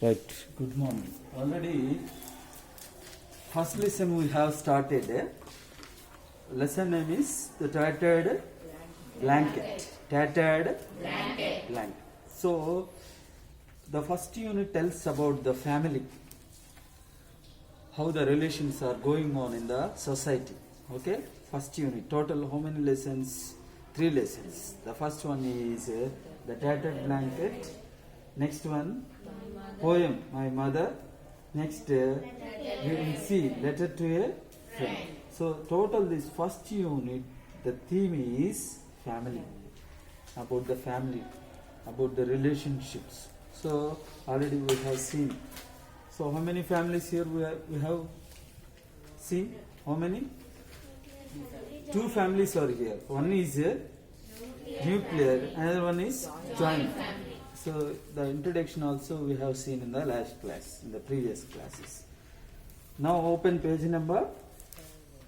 Right. Good morning. Already, first lesson we have started. Lesson name is the tattered blanket. Tattered blanket. So, the first unit tells about the family, how the relations are going on in the society. Okay. First unit. Total how many lessons? 3 lessons. The first one is the tattered blanket. Next one, poem, my mother. Next, we will see letter to a friend. So, total this first unit, the theme is family. About the family, about the relationships. So, already we have seen. So, how many families here we have seen? How many? 2 families are here. One is nuclear, another one is joint. So the introduction also we have seen in the last class, in the previous classes. Now open page number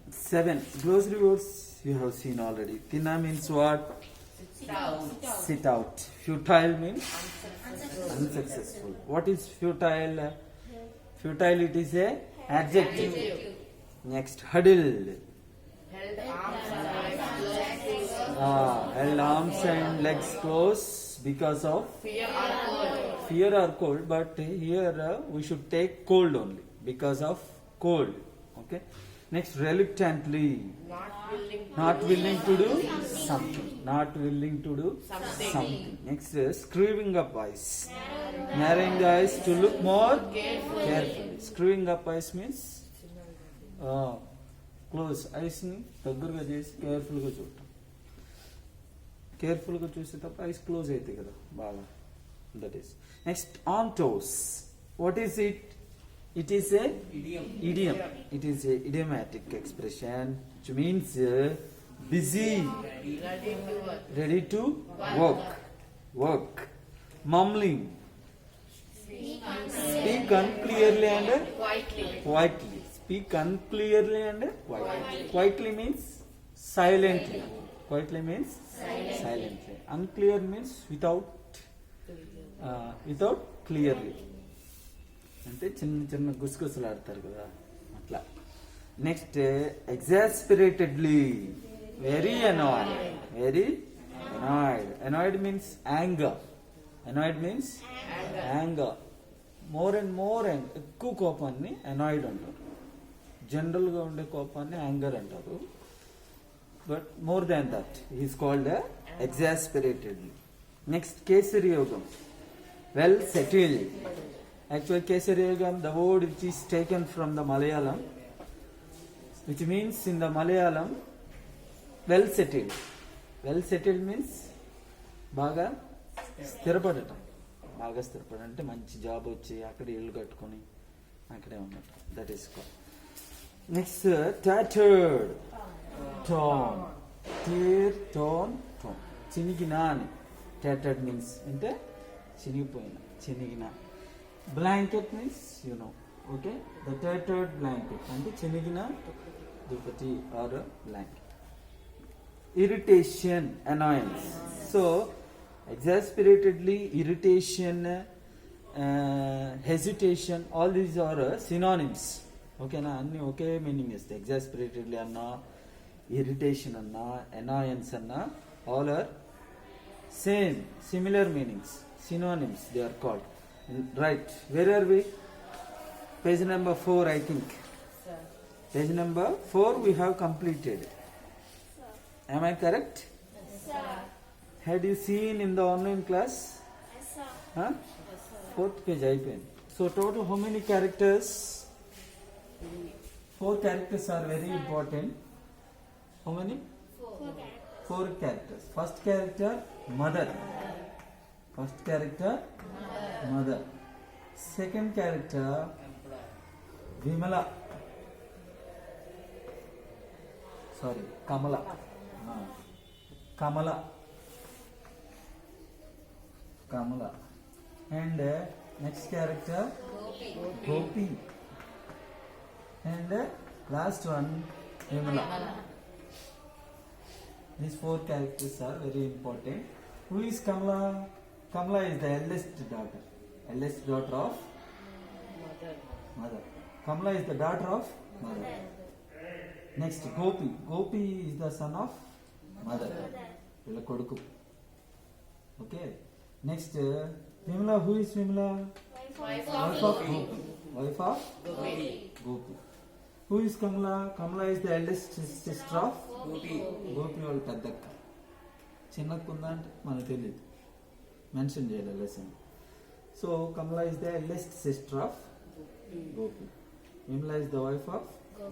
7. Glossary words you have seen already. Tina means what? Sit out. Futile means unsuccessful. What is futile? Futile, it is a adjective. Next, huddled. Held arms and legs close because of fear or cold, but here we should take cold only because of cold. Okay. Next, reluctantly, not willing to do something. Not willing to do something. Next, screwing up eyes, narrowing the eyes to look more carefully. Screwing up eyes means close ఐస్ని దగ్గరగా చేసి కేర్ఫుల్గా చూడటం. కేర్ఫుల్గా చూస్తే తప్ప eyes close అవుతాయి కదా బాగా. That is next, on toes. What is it? It is a idiom. It is a idiomatic expression which means busy, ready to work. Mumbling, speak unclearly and quietly. Speak unclearly and quietly means silently. Quietly means silently. Unclear means without clearly. అంటే చిన్న చిన్న గుసగుసలు ఆడతారు కదా అట్లా. Next, exasperatedly, very annoyed. Annoyed means anger. More and more ఎక్కువ కోపాన్ని annoyed అంటారు. జనరల్గా ఉండే కోపాన్ని యాంగర్ అంటారు. But more than that is called exasperatedly. Next, కేసరియయోగం, well settled. Actually, Kesariyogam, the word which is taken from the Malayalam, which means in the Malayalam, well settled. Well settled means బాగా స్థిరపడటం. బాగా స్థిరపడటం అంటే మంచి job వచ్చి అక్కడ ఇల్లు కట్టుకొని అక్కడే ఉండటం. That is called. Next, tattered, torn. చినిగిన అని. tattered means అంటే చినిగిపోయిన, చినిగిన. Blanket means okay, the tattered blanket అంటే చినిగిన దుప్పటి or blanket. Irritation, annoyance. So exasperatedly, irritation, hesitation, all these are synonyms. Okay na, అన్ని ఒకే మీనింగ్ ఇస్తాయి. exasperatedly అన్నా, irritation అన్నా, annoyance అన్నా, all are same, similar meanings, synonyms they are called. Right, where are we? Page number 4, I think. Sir. Page number 4 we have completed. Sir. Am I correct? Yes, sir. Had you seen in the online class? Yes, sir. Huh? Yes, sir. 4th page అయిపోయింది. So total how many characters? 4 characters are very important. How many? 4 characters. First character, mother. Mother. Second character, Vimala. Kamala. And next character, Gopi. And last one, Vimala. These 4 characters are very important. Who is Kamala? Kamala is the eldest daughter of Mother. Kamala is the daughter of mother. Next, Gopi. Gopi is the son of mother. Villa koduku. Okay. Next, Vimala. Who is Vimala? Wife of Gopi. Wife of Gopi. Who is Kamala? Kamala is the eldest sister of Gopi. Gopi వాళ్ళ పెద్దక్క. చిన్నక్క ఉందా అంటే మనకు తెలియదు, mention చేయాలి lesson. So Kamala is the eldest sister of Gopi. Vimala is the wife of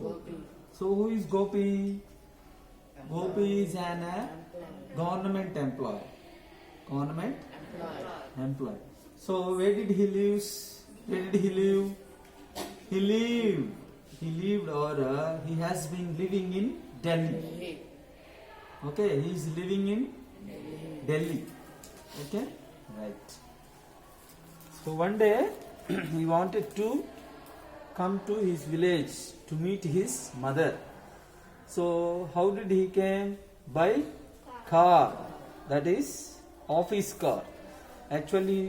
Gopi. So who is Gopi? Gopi is an government employee. Government employee. So where did he live? Where did he live? He lived or he has been living in Delhi. Okay, he is living in Delhi. Okay, right. So one day he wanted to come to his village to meet his mother. So how did he came? By car. That is office car. Actually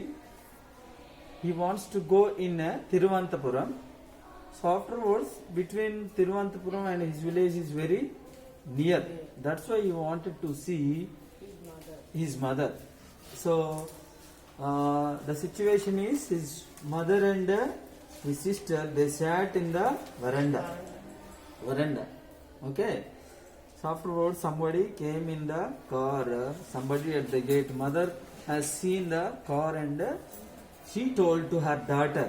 he wants to go in Thiruvananthapuram. So afterwards, between Thiruvananthapuram and his village is very near. That's why he wanted to see his mother. So the situation is his mother and his sister, they sat in the veranda. Okay. So afterwards, somebody came in the car. Somebody at the gate. Mother has seen the car and she told to her daughter,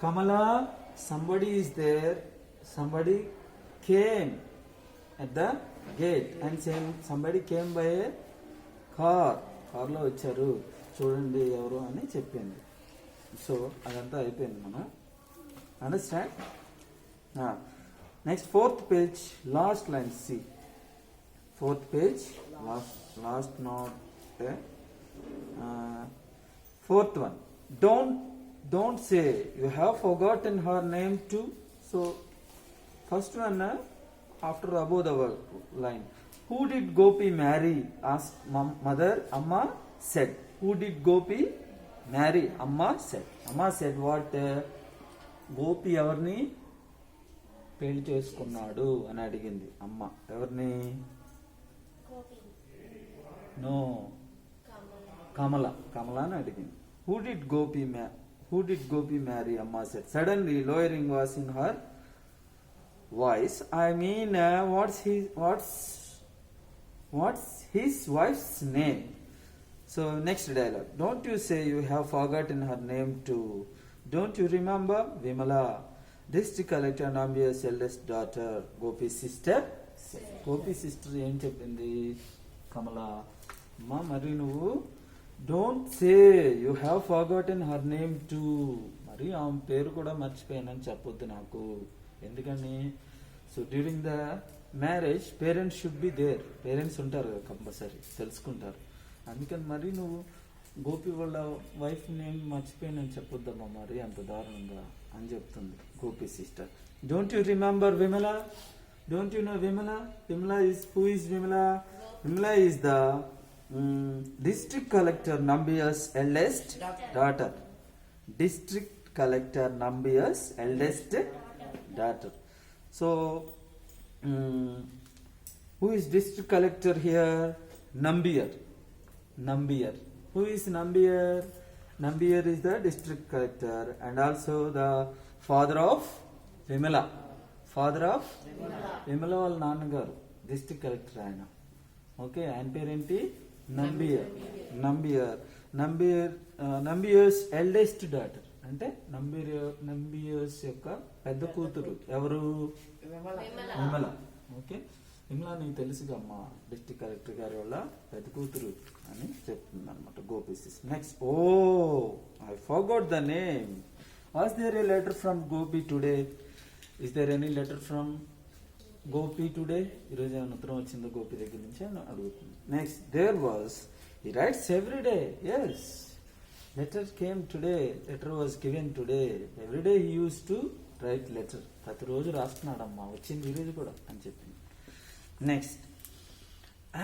Kamala, somebody is there. Somebody came at the gate and saying somebody came by a car. కార్లో వచ్చారు చూడండి ఎవరు అని చెప్పింది. So అదంతా అయిపోయింది మనం. Understand? Next fourth page last line C. Fourth page last not fourth one. Don't say you have forgotten her name too. So first one after above the line. Who did Gopi marry? Asked mother. Amma said. Who did Gopi marry? Amma said. Amma said what? Gopi ఎవర్ని పెళ్లి చేసుకున్నాడు అని అడిగింది అమ్మ. ఎవరిని? No, Kamala అని అడిగింది. Who did Gopi marry? Amma said. Suddenly lowering was in her voice. I mean, what's his wife's name? So next dialogue. Don't you say you have forgotten her name too? Don't you remember? Vimala, district collector Nambiya's eldest daughter. Gopi's sister. Gopi's sister ఏం చెప్పింది? Kamala, అమ్మా మరి నువ్వు don't say you have forgotten her name too, మరి ఆమె పేరు కూడా మర్చిపోయానని చెప్పొద్దు నాకు. ఎందుకని? So during the marriage parents should be there. Parents ఉంటారు కదా కంపల్సరీ, తెలుసుకుంటారు. అందుకని మరి నువ్వు గోపి వాళ్ళ వైఫ్ నేమ్ మర్చిపోయానని చెప్పొద్దమ్మా మరి అంత దారుణంగా అని చెప్తుంది Gopi sister. Don't you remember Vimala? Don't you know Vimala? Vimala is who is Vimala? Vimala is the district collector Nambiya's eldest daughter. District collector Nambiya's eldest daughter. So who is district collector here? Nambiyar. Who is Nambiyar? Nambiyar is the district collector and also the father of Vimala. Vimala వాళ్ళ నాన్నగారు district collector ఆయన. Okay, ఆయన పేరేంటి? నంబియర్స్ eldest daughter అంటే నంబియర్స్ యొక్క పెద్ద కూతురు ఎవరు? విమల. ఓకే, విమల నీకు తెలుసుగా అమ్మా, డిస్ట్రిక్ట్ కలెక్టర్ గారి వల్ల పెద్ద కూతురు అని చెప్తుంది అనమాట Gopi sister. Next, oh I forgot the name. Was there a letter from Gopi today? Is there any letter from Gopi today? ఈరోజు ఏమైనా ఉత్తరం వచ్చిందో గోపి దగ్గర నుంచి అని అడుగుతుంది. Next, there was, he writes every day. Yes, letter came today, letter was given today. Every day he use to write letter. ప్రతిరోజు రాస్తున్నాడమ్మా, వచ్చింది ఈరోజు కూడా అని చెప్పింది. Next,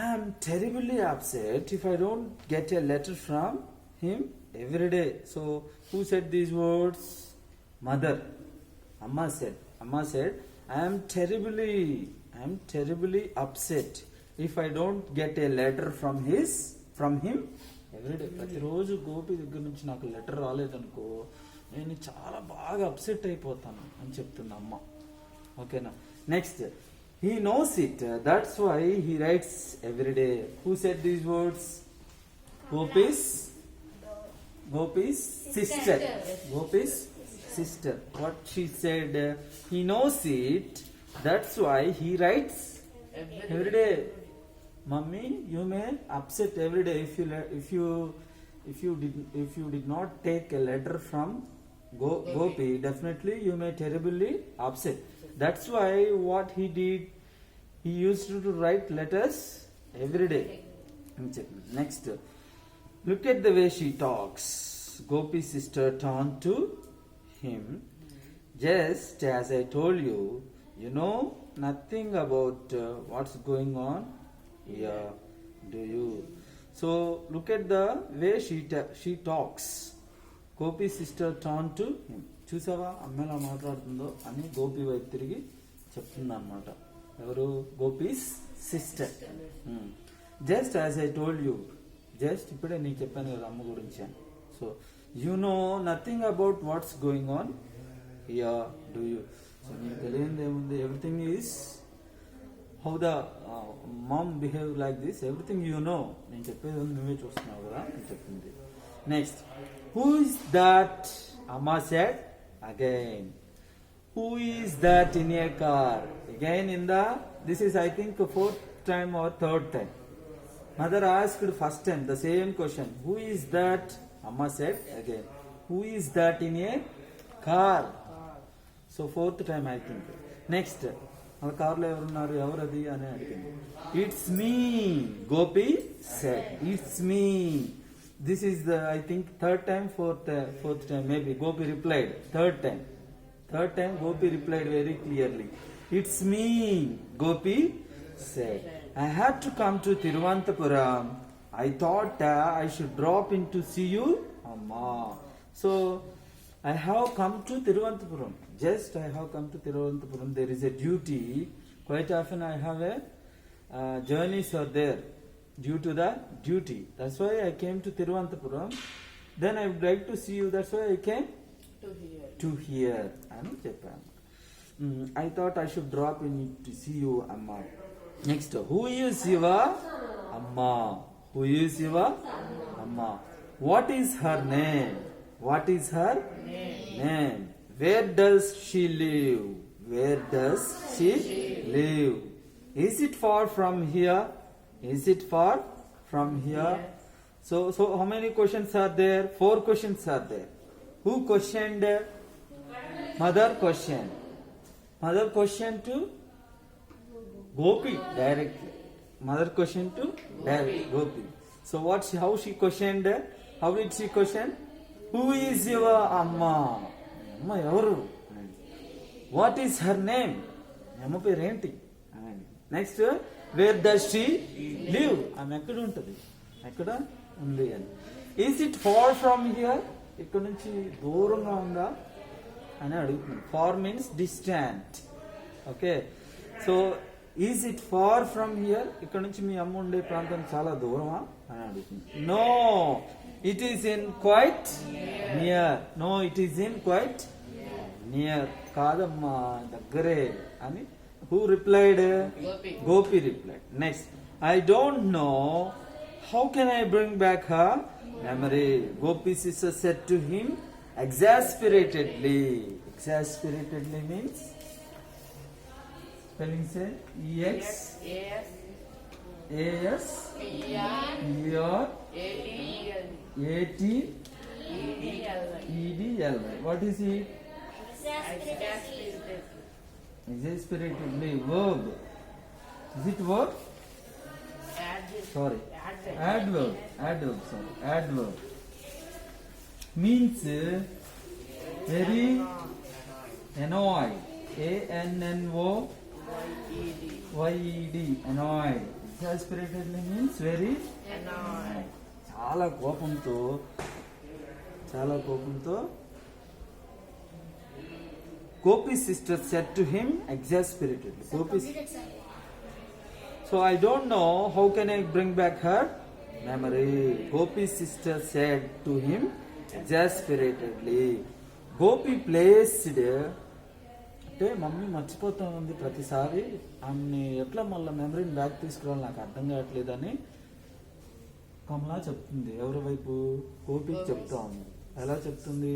I'm terribly upset if I don't get a letter from him every day. So who said these words? Mother. Amma said, I am terribly upset if I don't get a letter from him everyday. ప్రతిరోజు గోపి దగ్గర నుంచి నాకు letter రాలేదనుకో నేను చాలా బాగా upset అయిపోతాను అని చెప్తుంది అమ్మ. ఓకేనా. Next, he knows it, that's why he writes every day. Who said these words? Gopi's sister. Gopi's sister. What she said? He knows it, that's why he writes every day. Mummy, you may upset every day if you did not take a letter from Gopi. Definitely you may terribly upset. That's why what he did, he used to write letters every day. Next, look at the way she talks. Gopi's sister turned to him. Just as I told you, you know nothing about what's going on here, do you? So look at the way she talks. Gopi's sister turned to him. చూసావా అమ్మ ఎలా మాట్లాడుతుందో అని గోపి వైపు తిరిగి చెప్తుంది అనమాట. ఎవరు? Gopi's sister. Just as I told you, just ఇప్పుడే నీకు చెప్పాను కదా అమ్మ గురించి అని. So you know nothing about what's going on here, do you? So నీకు తెలియదు ఏముంది, everything is how the mom behave like this, everything you know. నేను చెప్పేది నువ్వే చూస్తున్నావు కదా అని చెప్పింది. Next, who is that? అమ్మ said again. Who is that in a car? Again this is I think fourth time or third time. Mother asked first time the same question. Who is that? Amma said again. Who is that in a car? So fourth time I think. Next, ఆ కార్లో ఎవరున్నారు, ఎవరది అని అడిగింది. It's me, Gopi said. It's me. This is the I think third time, fourth time maybe. Gopi replied third time Gopi replied very clearly. It's me, Gopi said. I had to come to Thiruvananthapuram. I thought I should drop in to see you, Amma. So I have come to Thiruvananthapuram. Just I have come to Thiruvananthapuram. There is a duty. Quite often I have a journeys are there. Due to the duty, that's why I came to Thiruvananthapuram. Then I would like to see you, that's why I came to here అని చెప్పాను. I thought I should drop in to see you, Amma. Next, who is your Amma? Who is your Amma? What is her name? What is her name? Where does she live? Where does she live? Is it far from here? Is it far from here? So how many questions are there? 4 questions are there. Who questioned? Mother questioned. Mother questioned to Gopi directly. Mother questioned to Gopi. So how she questioned? How did she question? Who is your Amma? Amma evaru? What is her name? Amma పేరు ఏంటి? Next, where does she live? ఆమె ఎక్కడ ఉంటుంది, ఎక్కడ ఉంది అని. Is it far from here? ఇక్కడ నుంచి దూరంగా ఉందా అని అడుగుతుంది. Far means distant. Okay. So is it far from here? ఇక్కడ నుంచి మీ అమ్మ ఉండే ప్రాంతం చాలా దూరమా అని అడుగుతుంది. No, it is in quite near. No, it is in quite near. కాదమ్మా దగ్గరే అని. Who replied? Gopi replied. Next, I don't know. How can I bring back her memory? Gopi's sister said to him exasperatedly. Exasperatedly means spelling say E-X-A-S-P-R-A-T-E-D-L-Y. What is it? Exasperatedly, verb. Is it verb? Sorry. Adverb. Means very annoyed. A-N-N-O-Y-E-D. Annoyed. Exasperatedly means very annoyed. చాలా కోపంతో Gopi's sister said to him exasperatedly. So I don't know how can I bring back her memory. Gopi's sister said to him exasperatedly. Gopi placed అంటే mummy మర్చిపోతా ఉంది ప్రతిసారి ఆమెని ఎట్లా మళ్ళీ మెమరీని back తీసుకురావాలి నాకు అర్థం కావట్లేదని కమలా చెప్తుంది. ఎవరి వైపు? గోపికి చెప్తా ఉంది. ఎలా చెప్తుంది?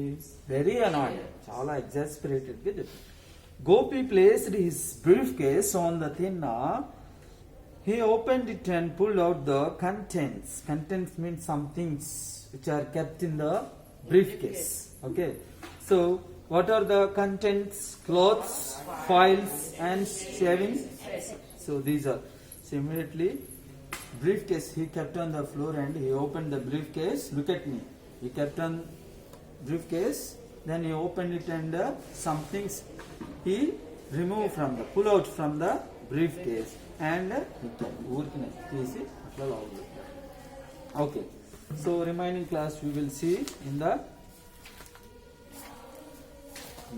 వెరీ అనాయిడ్, చాలా ఎగ్జాస్పిరేటెడ్ గా చెప్తుంది. Gopi placed his briefcase on the thinna. He opened it and pulled out the contents. Contents means some things which are kept in the briefcase. Okay. So, what are the contents? Clothes, files, and shavings. So these are. So immediately, briefcase he kept on the floor and he opened the briefcase. Look at me. He kept on briefcase. Then he opened it and some things he removed from the pull out from the briefcase. And ఊరికినే తీసి అట్లా log పెట్టారు. Okay, so remaining class we will see in the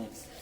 next.